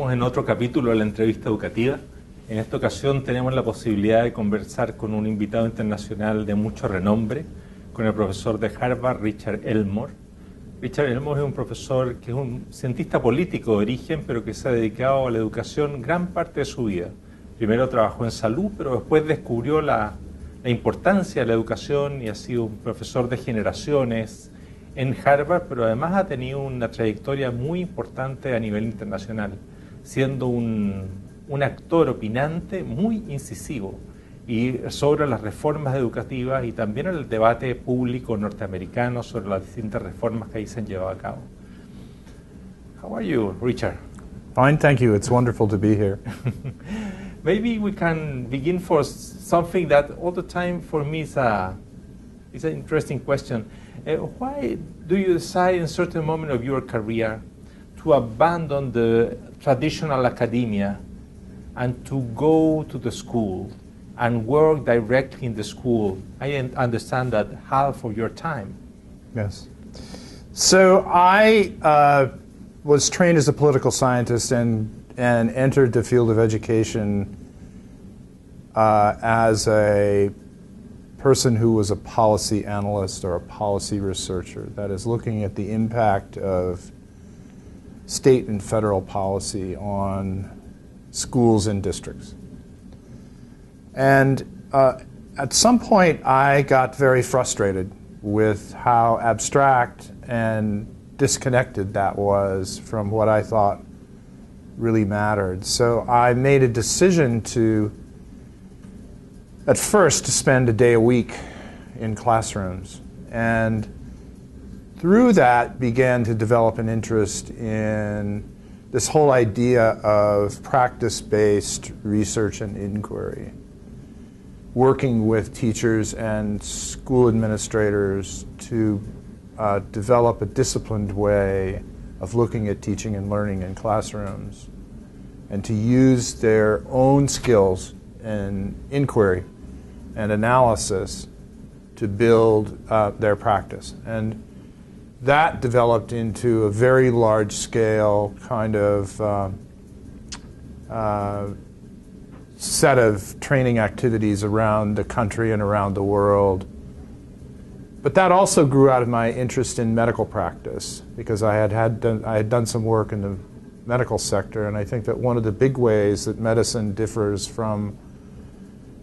Estamos en otro capítulo de la entrevista educativa. En esta ocasión tenemos la posibilidad de conversar con un invitado internacional de mucho renombre, con el profesor de Harvard, Richard Elmore. Richard Elmore es un profesor que es un cientista político de origen, pero que se ha dedicado a la educación gran parte de su vida. Primero trabajó en salud, pero después descubrió la importancia de la educación y ha sido un profesor de generaciones en Harvard, pero además ha tenido una trayectoria muy importante a nivel internacional, siendo un actor opinante muy incisivo y sobre las reformas educativas y también en el debate público norteamericano sobre las distintas reformas que ahí se han llevado a cabo. How are you, Richard? Fine, thank you. It's wonderful to be here. Maybe we can begin for something that all the time for me is an interesting question. Why do you decide in a certain moment of your career to abandon the traditional academia and to go to the school and work directly in the school? I understand that half of your time. Yes. So I was trained as a political scientist and entered the field of education as a person who was a policy analyst or a policy researcher, that is, looking at the impact of state and federal policy on schools and districts. And at some point I got very frustrated with how abstract and disconnected that was from what I thought really mattered. So I made a decision at first to spend a day a week in classrooms, and through that began to develop an interest in this whole idea of practice-based research and inquiry, working with teachers and school administrators to develop a disciplined way of looking at teaching and learning in classrooms, and to use their own skills in inquiry and analysis to build their practice. And that developed into a very large-scale kind of set of training activities around the country and around the world. But that also grew out of my interest in medical practice, because I had done some work in the medical sector, and I think that one of the big ways that medicine differs from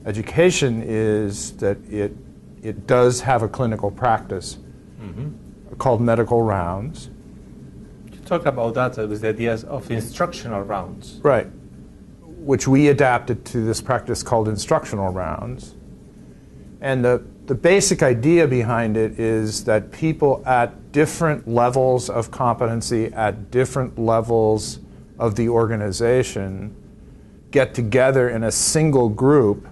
education is that it does have a clinical practice called medical rounds. You talk about that with the ideas of instructional rounds. Right, which we adapted to this practice called instructional rounds. And the basic idea behind it is that people at different levels of competency, at different levels of the organization, get together in a single group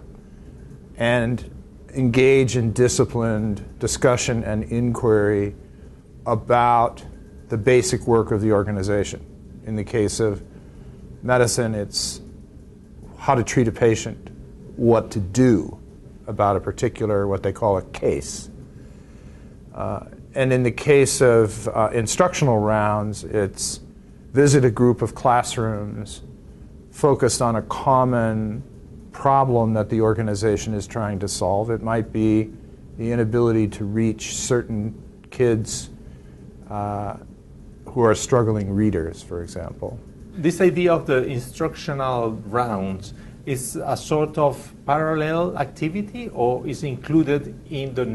and engage in disciplined discussion and inquiry about the basic work of the organization. In the case of medicine, it's how to treat a patient, what to do about a particular, what they call a case. And in the case of instructional rounds, it's visit a group of classrooms focused on a common problem that the organization is trying to solve. It might be the inability to reach certain kids who are struggling readers, for example. This idea of the instructional rounds is a sort of parallel activity, or is included in the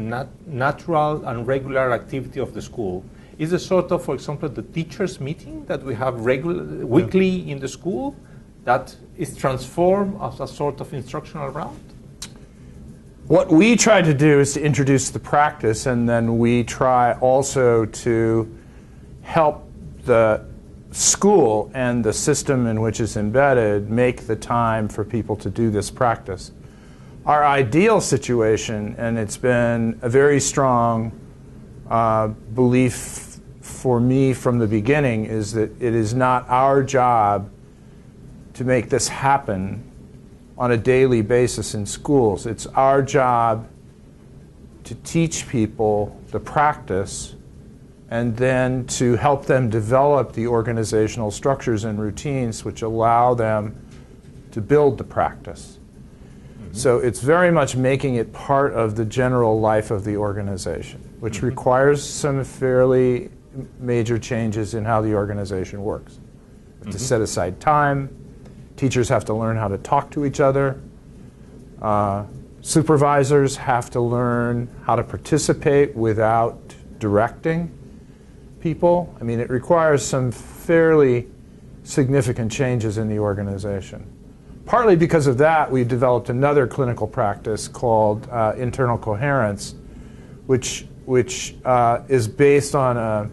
natural and regular activity of the school? Is it sort of, for example, the teachers' meeting that we have weekly in the school that is transformed as a sort of instructional round? What we try to do is to introduce the practice, and then we try also to help the school and the system in which it's embedded make the time for people to do this practice. Our ideal situation, and it's been a very strong belief for me from the beginning, is that it is not our job to make this happen on a daily basis in schools. It's our job to teach people the practice and then to help them develop the organizational structures and routines which allow them to build the practice. So it's very much making it part of the general life of the organization, which requires some fairly major changes in how the organization works. You have to set aside time. Teachers have to learn how to talk to each other. Supervisors have to learn how to participate without directing people. I mean, it requires some fairly significant changes in the organization. Partly because of that, we've developed another clinical practice called internal coherence, which is based on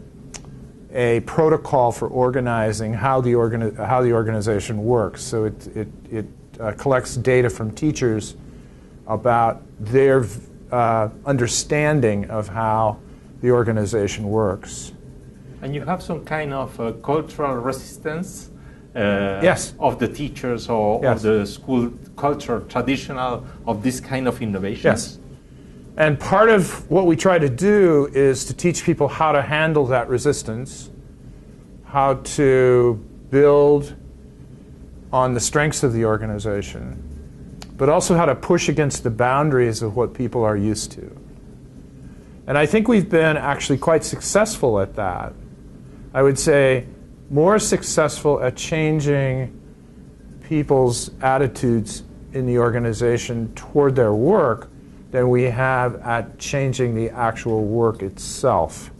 a protocol for organizing how the organization works. So it collects data from teachers about their understanding of how the organization works. And you have some kind of cultural resistance yes. of the teachers or yes. of the school culture, traditional of this kind of innovation? Yes. And part of what we try to do is to teach people how to handle that resistance, how to build on the strengths of the organization, but also how to push against the boundaries of what people are used to. And I think we've been actually quite successful at that. I would say more successful at changing people's attitudes in the organization toward their work than we have at changing the actual work itself,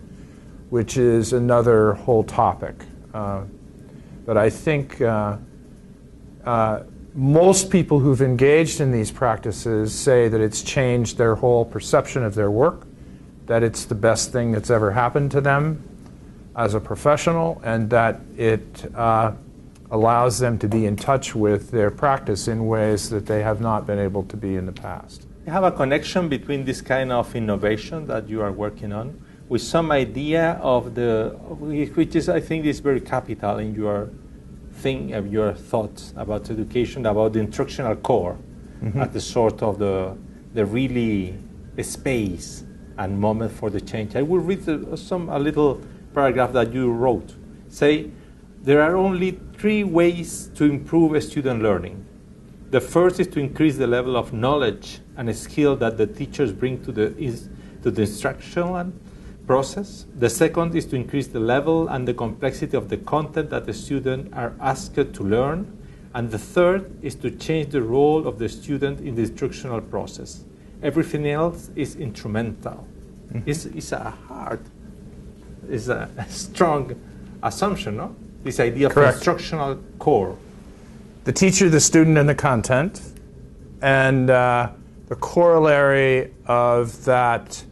which is another whole topic. But I think most people who've engaged in these practices say that it's changed their whole perception of their work, that it's the best thing that's ever happened to them as a professional, and that it allows them to be in touch with their practice in ways that they have not been able to be in the past. You have a connection between this kind of innovation that you are working on with some idea of which is, I think, is very capital in your your thoughts about education, about the instructional core, at the sort of the really space and moment for the change. I will read a little paragraph that you wrote. Say, there are only 3 ways to improve student learning. The first is to increase the level of knowledge and skill that the teachers bring to the instructional process. The second is to increase the level and the complexity of the content that the students are asked to learn. And the third is to change the role of the student in the instructional process. Everything else is instrumental. It's a strong assumption, no? This idea of Correct. instructional core. The teacher, the student, and the content. And the corollary of that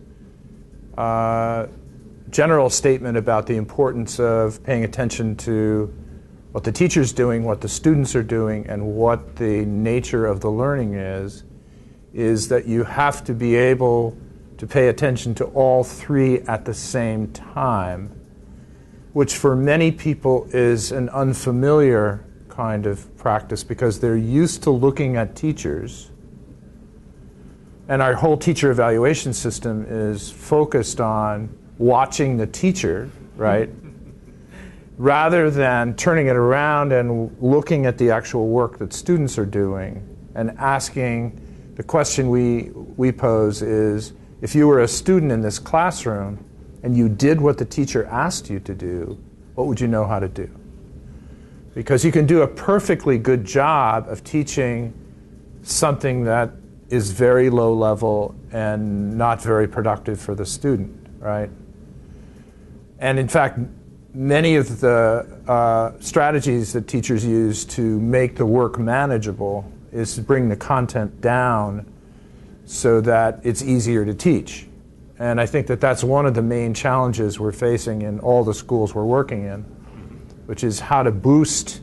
general statement about the importance of paying attention to what the teacher's doing, what the students are doing, and what the nature of the learning is that you have to be able to pay attention to all 3 at the same time, which for many people is an unfamiliar kind of practice because they're used to looking at teachers. And our whole teacher evaluation system is focused on watching the teacher, right? Rather than turning it around and looking at the actual work that students are doing and asking, the question we pose is, if you were a student in this classroom and you did what the teacher asked you to do, what would you know how to do? Because you can do a perfectly good job of teaching something that is very low level and not very productive for the student, right? And in fact, many of the strategies that teachers use to make the work manageable is to bring the content down so that it's easier to teach. And I think that that's one of the main challenges we're facing in all the schools we're working in, which is how to boost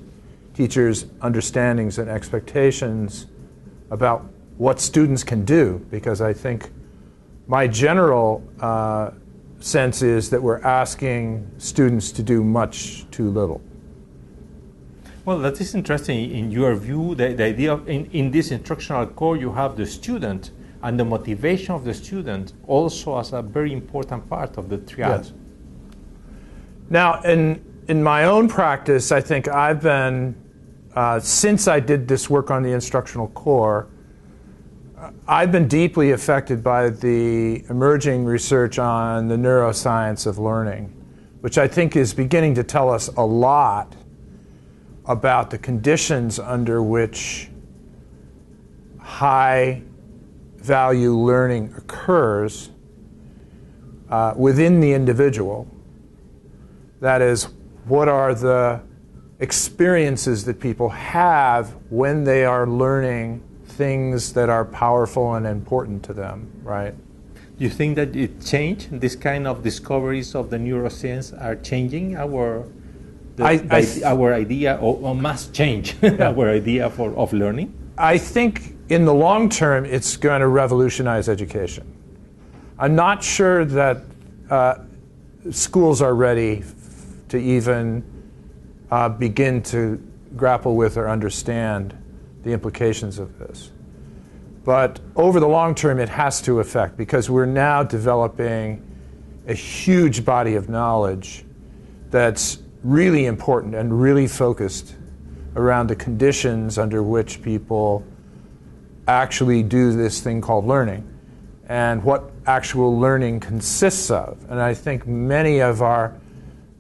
teachers' understandings and expectations about what students can do, because I think my general sense is that we're asking students to do much too little. Well, that is interesting. In your view, the idea of in this instructional core, you have the student and the motivation of the student also as a very important part of the triad. Yes. Now, in my own practice, I think I've been, since I did this work on the instructional core, I've been deeply affected by the emerging research on the neuroscience of learning, which I think is beginning to tell us a lot about the conditions under which high-value learning occurs within the individual. That is, what are the experiences that people have when they are learning things that are powerful and important to them, right? Do you think that it changed? This kind of discoveries of the neuroscience are changing our idea, or must change our idea of learning? I think in the long term, it's going to revolutionize education. I'm not sure that schools are ready to even begin to grapple with or understand the implications of this. But over the long term, it has to affect, because we're now developing a huge body of knowledge that's really important and really focused around the conditions under which people actually do this thing called learning and what actual learning consists of. And I think many of our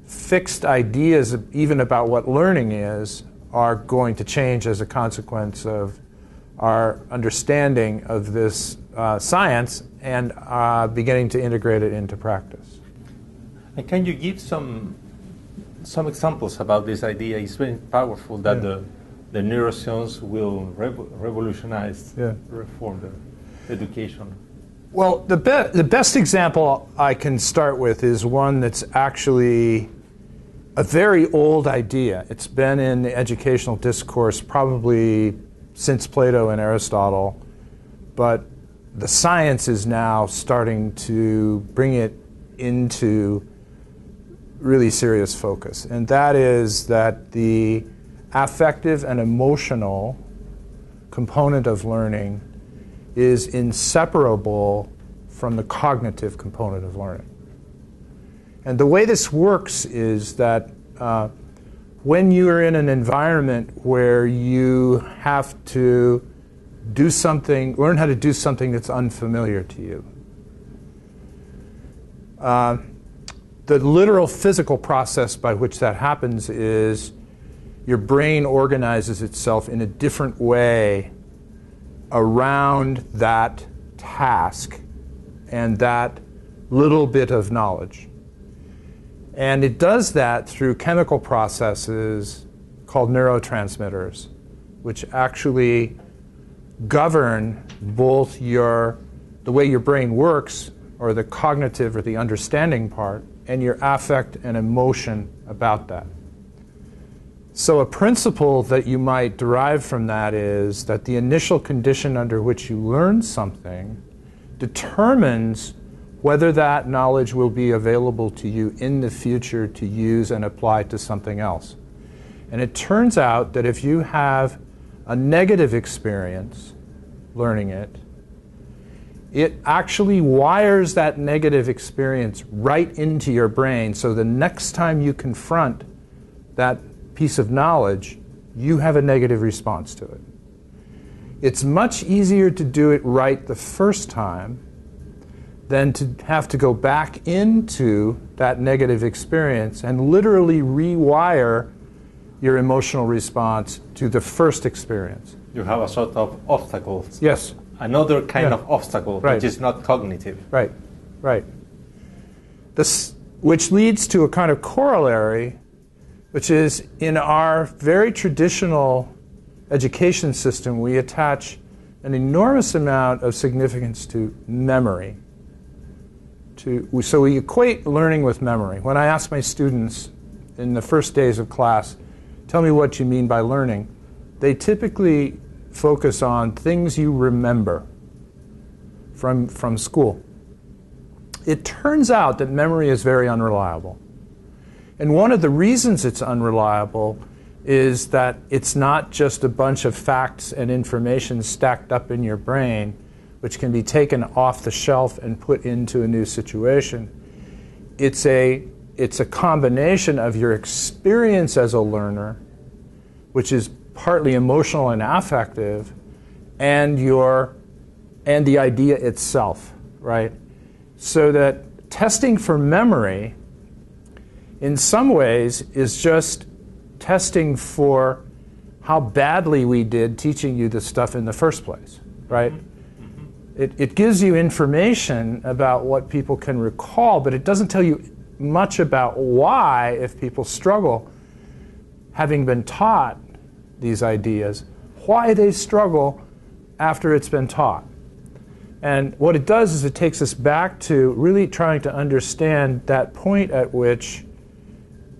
fixed ideas, even about what learning is, are going to change as a consequence of our understanding of this science and beginning to integrate it into practice. And can you give some examples about this idea? It's very powerful that the neuroscience will revolutionize, reform the education. Well, the best example I can start with is one that's actually a very old idea. It's been in the educational discourse probably since Plato and Aristotle, but the science is now starting to bring it into really serious focus. And that is that the affective and emotional component of learning is inseparable from the cognitive component of learning. And the way this works is that when you are in an environment where you have to do something, learn how to do something that's unfamiliar to you, the literal physical process by which that happens is your brain organizes itself in a different way around that task and that little bit of knowledge. And it does that through chemical processes called neurotransmitters, which actually govern both the way your brain works, or the cognitive or the understanding part, and your affect and emotion about that. So a principle that you might derive from that is that the initial condition under which you learn something determines whether that knowledge will be available to you in the future to use and apply to something else. And it turns out that if you have a negative experience learning it, it actually wires that negative experience right into your brain, so the next time you confront that piece of knowledge, you have a negative response to it. It's much easier to do it right the first time than to have to go back into that negative experience and literally rewire your emotional response to the first experience. You have a sort of obstacle. Yes. Another kind of obstacle, right, which is not cognitive. Right, right. This, which leads to a kind of corollary, which is in our very traditional education system, we attach an enormous amount of significance to memory. So we equate learning with memory. When I ask my students in the first days of class, tell me what you mean by learning, they typically focus on things you remember from school. It turns out that memory is very unreliable. And one of the reasons it's unreliable is that it's not just a bunch of facts and information stacked up in your brain, which can be taken off the shelf and put into a new situation. It's it's a combination of your experience as a learner, which is partly emotional and affective, and the idea itself, right? So that testing for memory, in some ways, is just testing for how badly we did teaching you this stuff in the first place, right? It gives you information about what people can recall, but it doesn't tell you much about why, if people struggle, having been taught these ideas, why they struggle after it's been taught. And what it does is it takes us back to really trying to understand that point at which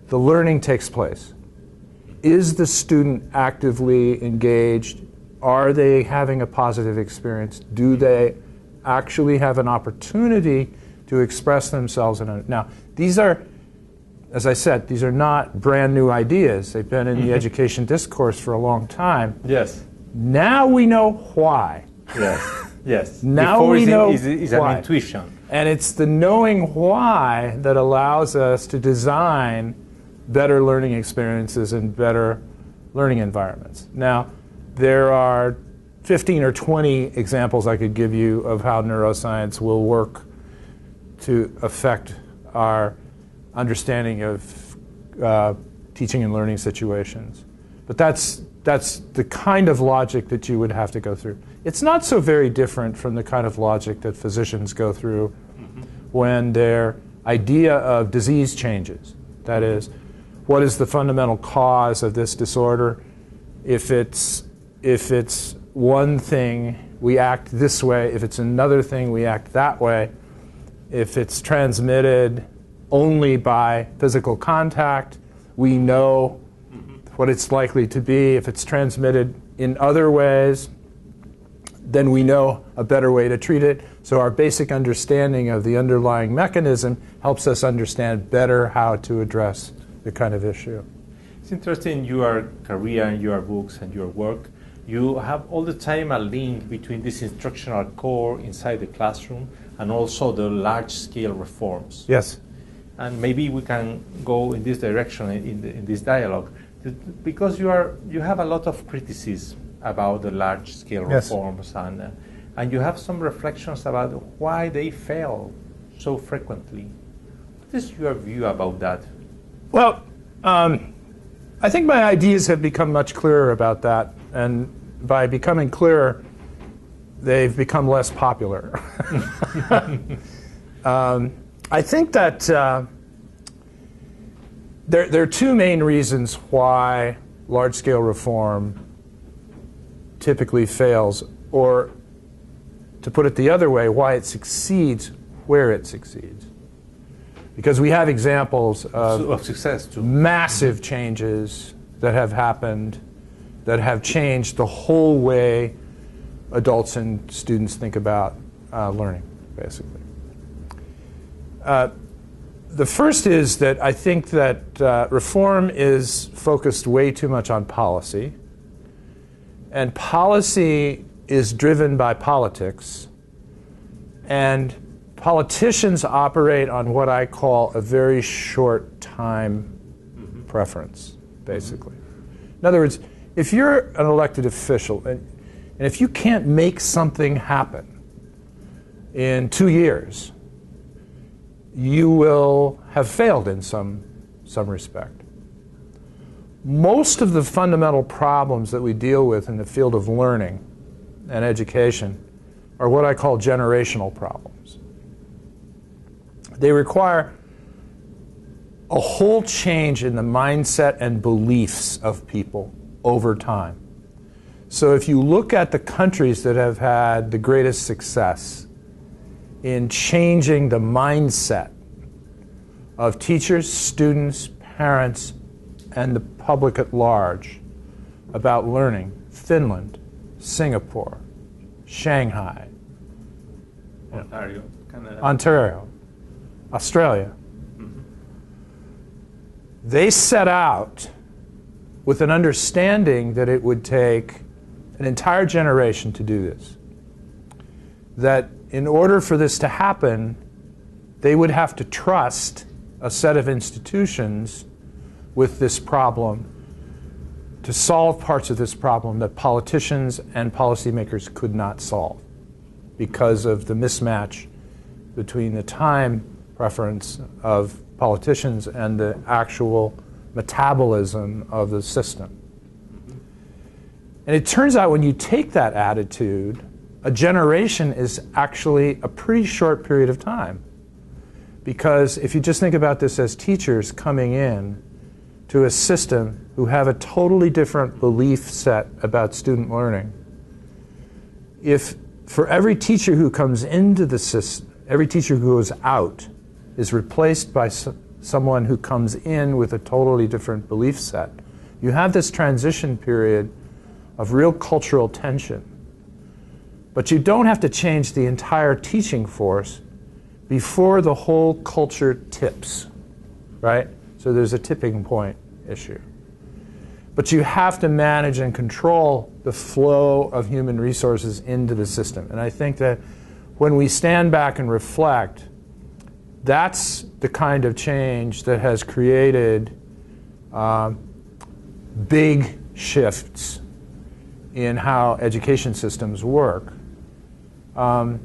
the learning takes place. Is the student actively engaged? Are they having a positive experience? Do they actually have an opportunity to express themselves? Now, these are, as I said, these are not brand new ideas. They've been in the education discourse for a long time. Yes. Now we know why. Yes. Yes. Now Before we know is why. an intuition. And it's the knowing why that allows us to design better learning experiences and better learning environments. Now, there are 15 or 20 examples I could give you of how neuroscience will work to affect our understanding of teaching and learning situations. But that's the kind of logic that you would have to go through. It's not so very different from the kind of logic that physicians go through when their idea of disease changes. That is, what is the fundamental cause of this disorder? If it's one thing, we act this way. If it's another thing, we act that way. If it's transmitted only by physical contact, we know what it's likely to be. If it's transmitted in other ways, then we know a better way to treat it. So our basic understanding of the underlying mechanism helps us understand better how to address the kind of issue. It's interesting, your career and your books and your work, you have all the time a link between this instructional core inside the classroom and also the large-scale reforms. Yes. And maybe we can go in this direction in this dialogue, because you have a lot of criticism about the large-scale reforms, and you have some reflections about why they fail so frequently. What is your view about that? Well, I think my ideas have become much clearer about that, and by becoming clearer, they've become less popular. I think that there are two main reasons why large-scale reform typically fails, or to put it the other way, why it succeeds where it succeeds. Because we have examples of success too. Massive changes that have happened that have changed the whole way adults and students think about learning, basically. The first is that I think that reform is focused way too much on policy, and policy is driven by politics, and politicians operate on what I call a very short time preference, basically. In other words, if you're an elected official, and if you can't make something happen in 2 years, you will have failed in some respect. Most of the fundamental problems that we deal with in the field of learning and education are what I call generational problems. They require a whole change in the mindset and beliefs of people over time. So if you look at the countries that have had the greatest success in changing the mindset of teachers, students, parents, and the public at large about learning, Finland, Singapore, Shanghai, Ontario, Canada. Ontario, Australia. They set out with an understanding that it would take an entire generation to do this. That in order for this to happen, they would have to trust a set of institutions with this problem to solve parts of this problem that politicians and policymakers could not solve because of the mismatch between the time preference of politicians and the actual metabolism of the system. And it turns out when you take that attitude, a generation is actually a pretty short period of time. Because if you just think about this as teachers coming in to a system who have a totally different belief set about student learning, if for every teacher who comes into the system, every teacher who goes out is replaced by someone who comes in with a totally different belief set, you have this transition period of real cultural tension. But you don't have to change the entire teaching force before the whole culture tips, right? So there's a tipping point issue. But you have to manage and control the flow of human resources into the system. And I think that when we stand back and reflect, that's the kind of change that has created big shifts in how education systems work. And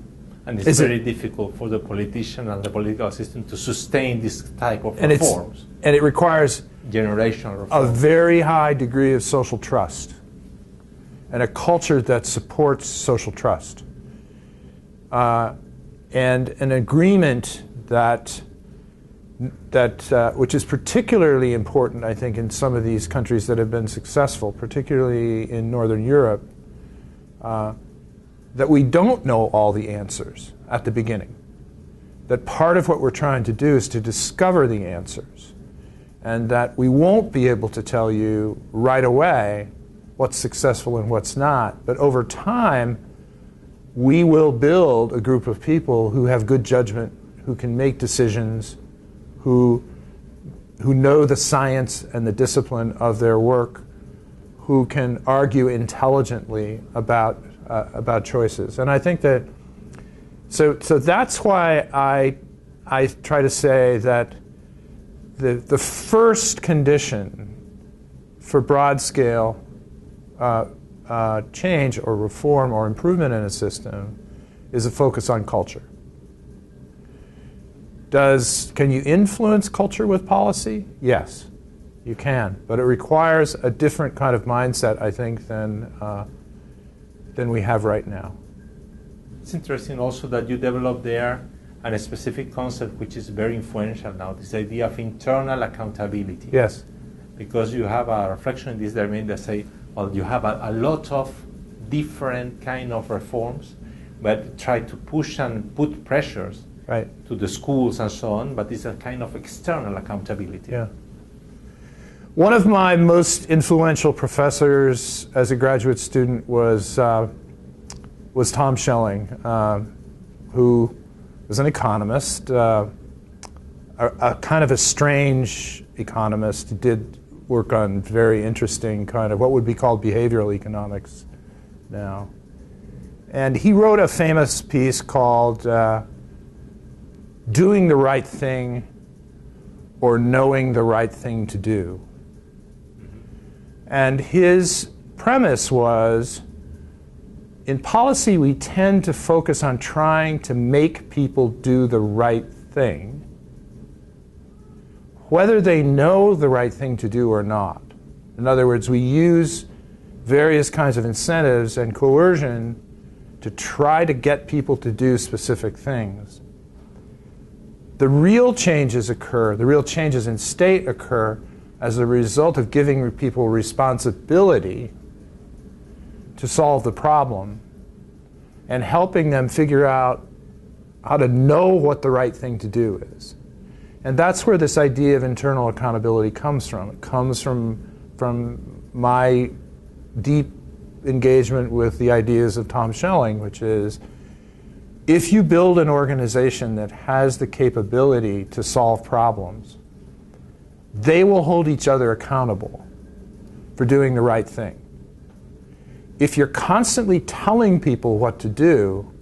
it's very difficult for the politician and the political system to sustain this type of reforms. And it requires generational reforms. A very high degree of social trust and a culture that supports social trust. And an agreement that which is particularly important, I think, in some of these countries that have been successful, particularly in Northern Europe, that we don't know all the answers at the beginning. That part of what we're trying to do is to discover the answers, and that we won't be able to tell you right away what's successful and what's not, but over time, we will build a group of people who have good judgment, who can make decisions, who know the science and the discipline of their work, who can argue intelligently about choices. And I think that, so that's why I try to say that the first condition for broad-scale change or reform or improvement in a system is a focus on culture. Can you influence culture with policy? Yes, you can. But it requires a different kind of mindset, I think, than we have right now. It's interesting also that you developed there a specific concept which is very influential now, this idea of internal accountability. Yes. Because you have a reflection in this domain that say, well, you have a lot of different kind of reforms, but try to push and put pressures right to the schools and so on, but it's a kind of external accountability. Yeah. One of my most influential professors as a graduate student was Tom Schelling, who was an economist, a kind of a strange economist, did work on very interesting kind of what would be called behavioral economics now. And he wrote a famous piece called Doing the Right Thing or Knowing the Right Thing to Do. And his premise was, in policy we tend to focus on trying to make people do the right thing, whether they know the right thing to do or not. In other words, we use various kinds of incentives and coercion to try to get people to do specific things. The real changes occur, the real changes in state occur as a result of giving people responsibility to solve the problem and helping them figure out how to know what the right thing to do is. And that's where this idea of internal accountability comes from. It comes from my deep engagement with the ideas of Tom Schelling, which is, if you build an organization that has the capability to solve problems, they will hold each other accountable for doing the right thing. If you're constantly telling people what to do,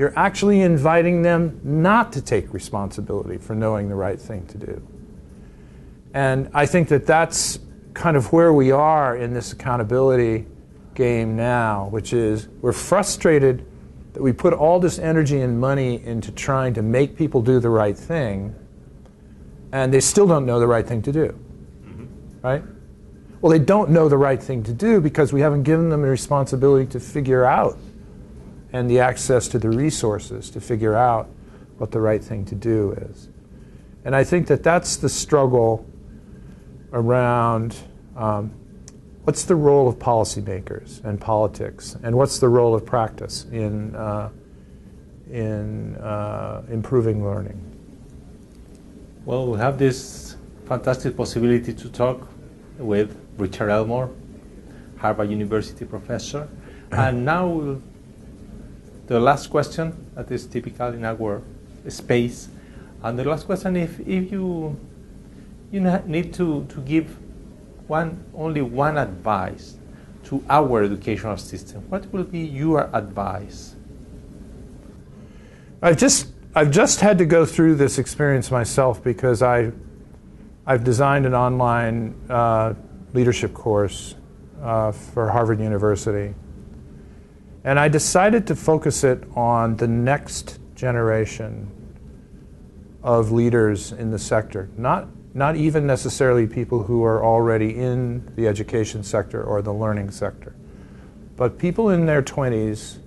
you're actually inviting them not to take responsibility for knowing the right thing to do. And I think that that's kind of where we are in this accountability game now, which is we're frustrated that we put all this energy and money into trying to make people do the right thing, and they still don't know the right thing to do, right? Well, they don't know the right thing to do because we haven't given them the responsibility to figure out and the access to the resources to figure out what the right thing to do is. And I think that that's the struggle around what's the role of policymakers and politics, and what's the role of practice in improving learning. Well, we have this fantastic possibility to talk with Richard Elmore, Harvard University professor. And now the last question that is typical in our space. And the last question, if you need to give only one advice to our educational system, what will be your advice? I've just had to go through this experience myself because I've designed an online leadership course for Harvard University. And I decided to focus it on the next generation of leaders in the sector, not even necessarily people who are already in the education sector or the learning sector, but people in their 20s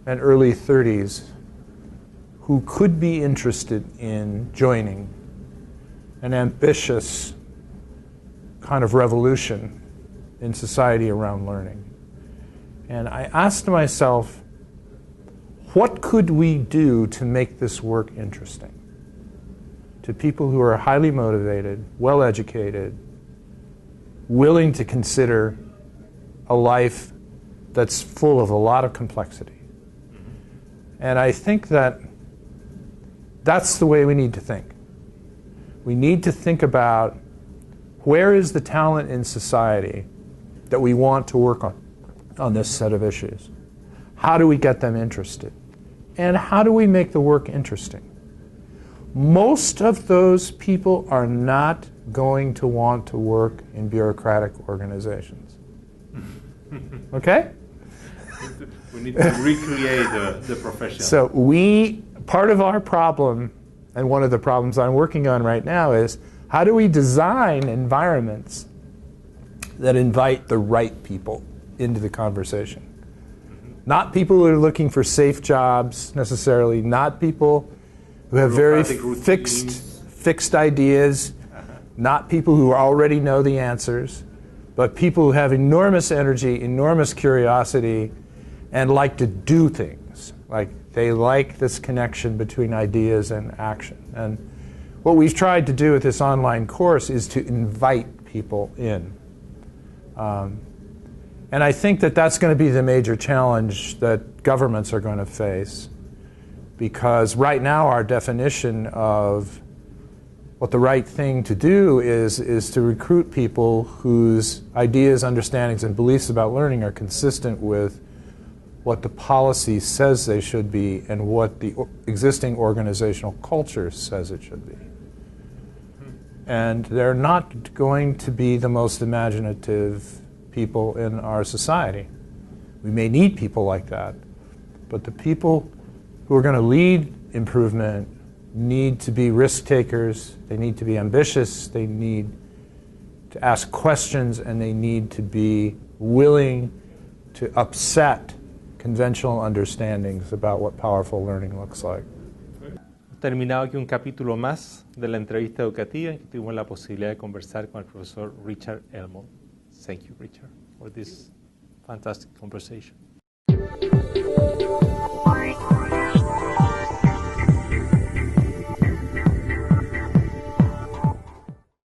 and early 30s who could be interested in joining an ambitious kind of revolution in society around learning. And I asked myself, what could we do to make this work interesting to people who are highly motivated, well-educated, willing to consider a life that's full of a lot of complexity? And I think that that's the way we need to think. We need to think about where is the talent in society that we want to work on this set of issues. How do we get them interested? And how do we make the work interesting? Most of those people are not going to want to work in bureaucratic organizations. Okay? We need to recreate the profession. So part of our problem, and one of the problems I'm working on right now, is how do we design environments that invite the right people into the conversation? Not people who are looking for safe jobs necessarily, not people who have very fixed ideas, not people who already know the answers, but people who have enormous energy, enormous curiosity, and like to do things. Like they like this connection between ideas and action. And what we've tried to do with this online course is to invite people in. And I think that that's going to be the major challenge that governments are going to face, because right now our definition of what the right thing to do is to recruit people whose ideas, understandings, and beliefs about learning are consistent with what the policy says they should be and what the existing organizational culture says it should be. And they're not going to be the most imaginative people in our society. We may need people like that, but the people who are going to lead improvement need to be risk takers, they need to be ambitious, they need to ask questions, and they need to be willing to upset conventional understandings about what powerful learning looks like. Terminado aquí un capítulo más de la entrevista educativa en que tuvimos la posibilidad de conversar con el profesor Richard Elmore. Thank you, Richard, for this fantastic conversation.